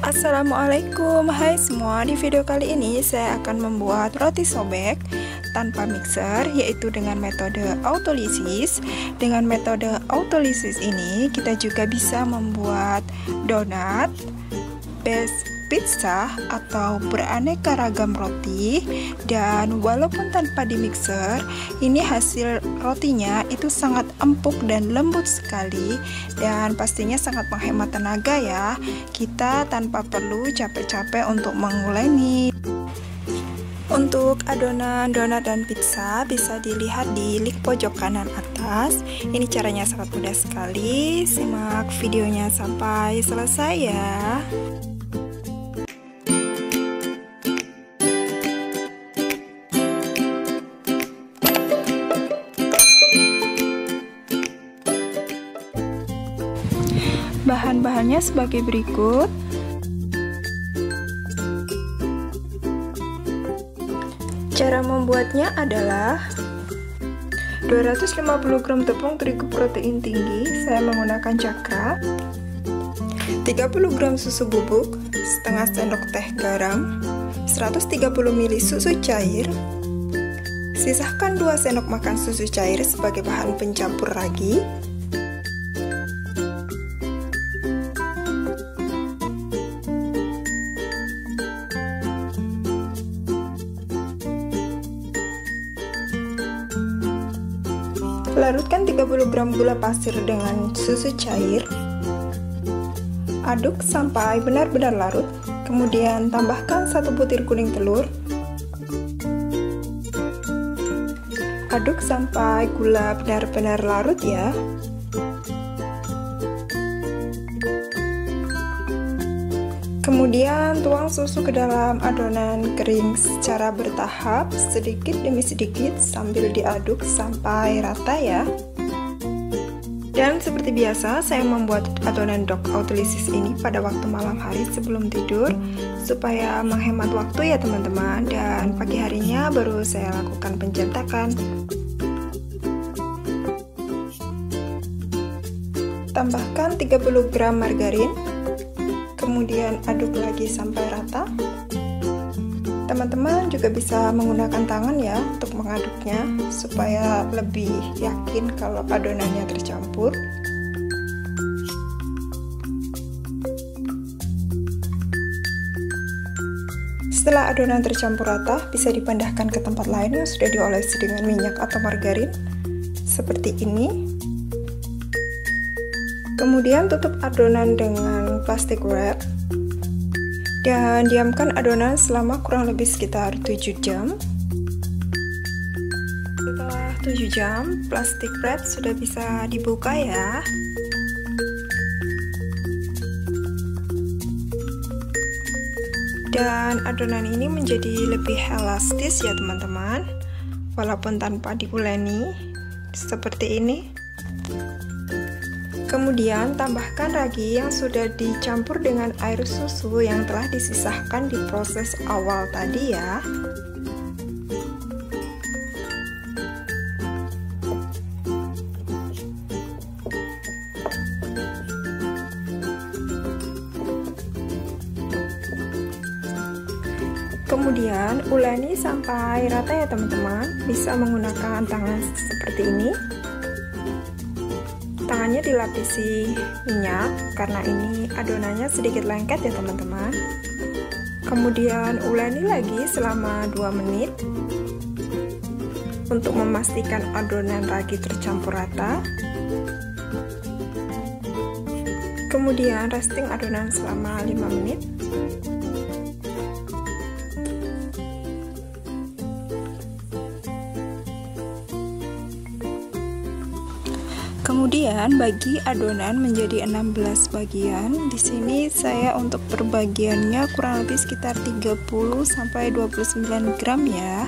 Assalamualaikum, hai semua. Di video kali ini saya akan membuat roti sobek tanpa mixer, yaitu dengan metode autolisis. Dengan metode autolisis ini kita juga bisa membuat donat, base pizza, atau beraneka ragam roti. Dan walaupun tanpa di mixer, ini hasil rotinya itu sangat empuk dan lembut sekali, dan pastinya sangat menghemat tenaga ya. Kita tanpa perlu capek-capek untuk menguleni. Untuk adonan donat dan pizza bisa dilihat di link pojok kanan atas. Ini caranya sangat mudah sekali. Simak videonya sampai selesai ya. Bahan-bahannya sebagai berikut. Cara membuatnya adalah 250 gram tepung terigu protein tinggi, saya menggunakan cakra, 30 gram susu bubuk, setengah sendok teh garam, 130 ml susu cair. Sisahkan 2 sendok makan susu cair sebagai bahan pencampur ragi. Larutkan 30 gram gula pasir dengan susu cair. Aduk sampai benar-benar larut. Kemudian tambahkan 1 butir kuning telur. Aduk sampai gula benar-benar larut ya. Kemudian tuang susu ke dalam adonan kering secara bertahap, sedikit demi sedikit sambil diaduk sampai rata ya. Dan seperti biasa, saya membuat adonan dough autolysis ini pada waktu malam hari sebelum tidur supaya menghemat waktu ya teman-teman, dan pagi harinya baru saya lakukan pencetakan. Tambahkan 30 gram margarin. Kemudian aduk lagi sampai rata. Teman-teman juga bisa menggunakan tangan ya untuk mengaduknya supaya lebih yakin kalau adonannya tercampur. Setelah adonan tercampur rata, bisa dipindahkan ke tempat lain yang sudah diolesi dengan minyak atau margarin seperti ini. Kemudian tutup adonan dengan plastik wrap dan diamkan adonan selama kurang lebih sekitar 7 jam. Setelah 7 jam, plastik wrap sudah bisa dibuka ya. Dan adonan ini menjadi lebih elastis ya teman-teman, walaupun tanpa diuleni seperti ini. Kemudian tambahkan ragi yang sudah dicampur dengan air susu yang telah disisahkan di proses awal tadi ya. Kemudian uleni sampai rata ya teman-teman, bisa menggunakan tangan seperti ini. Tangannya dilapisi minyak karena ini adonannya sedikit lengket ya teman-teman. Kemudian uleni lagi selama 2 menit untuk memastikan adonan ragi tercampur rata. Kemudian resting adonan selama 5 menit. Kemudian bagi adonan menjadi 16 bagian. Di sini saya untuk perbagiannya kurang lebih sekitar 30 sampai 29 gram ya.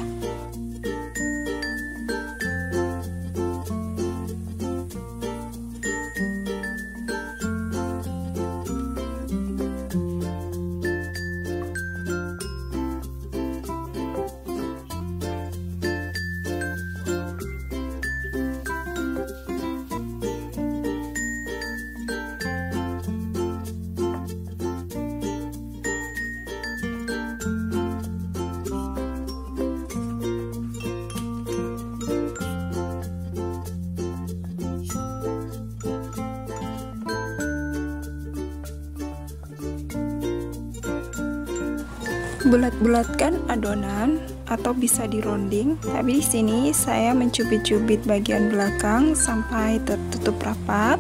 Bulat-bulatkan adonan atau bisa dironding, tapi di sini saya mencubit-cubit bagian belakang sampai tertutup rapat.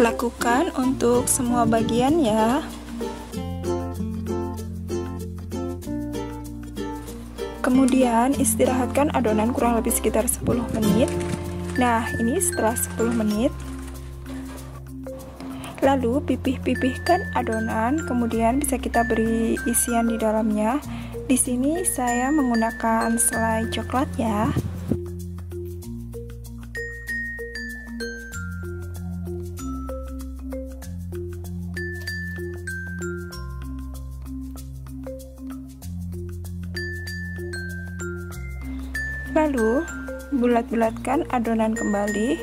Lakukan untuk semua bagian ya. Kemudian istirahatkan adonan kurang lebih sekitar 10 menit. Nah, ini setelah 10 menit. Lalu pipih-pipihkan adonan, kemudian bisa kita beri isian di dalamnya. Di sini saya menggunakan selai coklat ya. Lalu bulat-bulatkan adonan kembali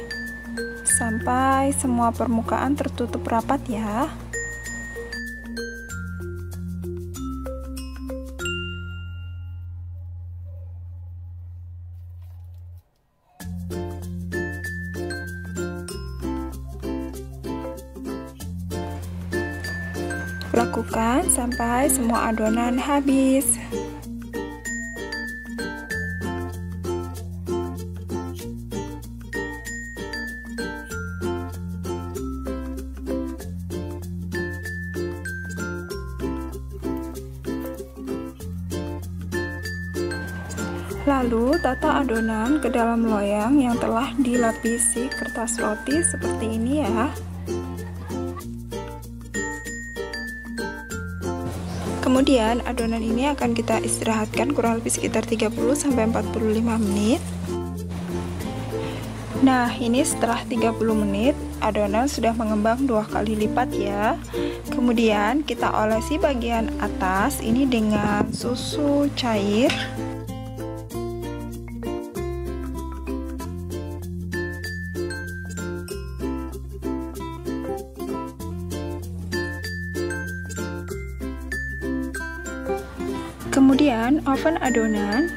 sampai semua permukaan tertutup rapat ya. Lakukan sampai semua adonan habis. Lalu tata adonan ke dalam loyang yang telah dilapisi kertas roti seperti ini ya. Kemudian adonan ini akan kita istirahatkan kurang lebih sekitar 30-45 menit. Nah, ini setelah 30 menit adonan sudah mengembang 2 kali lipat ya. Kemudian kita olesi bagian atas ini dengan susu cair. Kemudian oven adonan.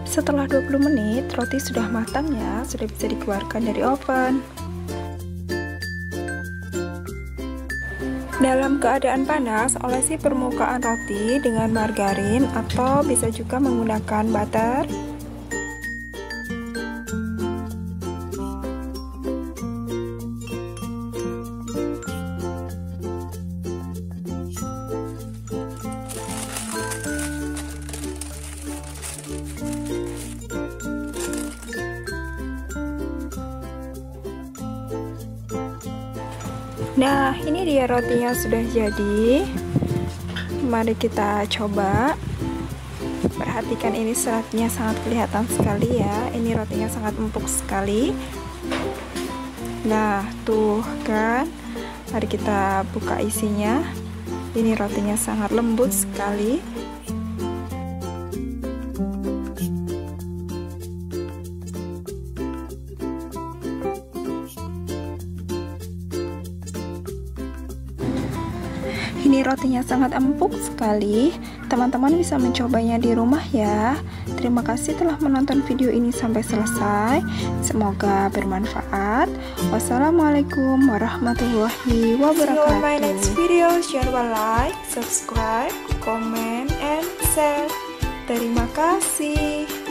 Setelah 20 menit roti sudah matang ya, sudah bisa dikeluarkan dari oven. Dalam keadaan panas, olesi permukaan roti dengan margarin atau bisa juga menggunakan butter. Nah, ini dia rotinya sudah jadi. Mari kita coba. Perhatikan ini seratnya sangat kelihatan sekali ya. Ini rotinya sangat empuk sekali. Nah, tuh kan. Mari kita buka isinya. Ini rotinya sangat lembut sekali. Ini rotinya sangat empuk sekali. Teman-teman bisa mencobanya di rumah ya. Terima kasih telah menonton video ini sampai selesai. Semoga bermanfaat. Wassalamualaikum warahmatullahi wabarakatuh. See you on my next video. Jangan lupa like, subscribe, comment, and share. Terima kasih.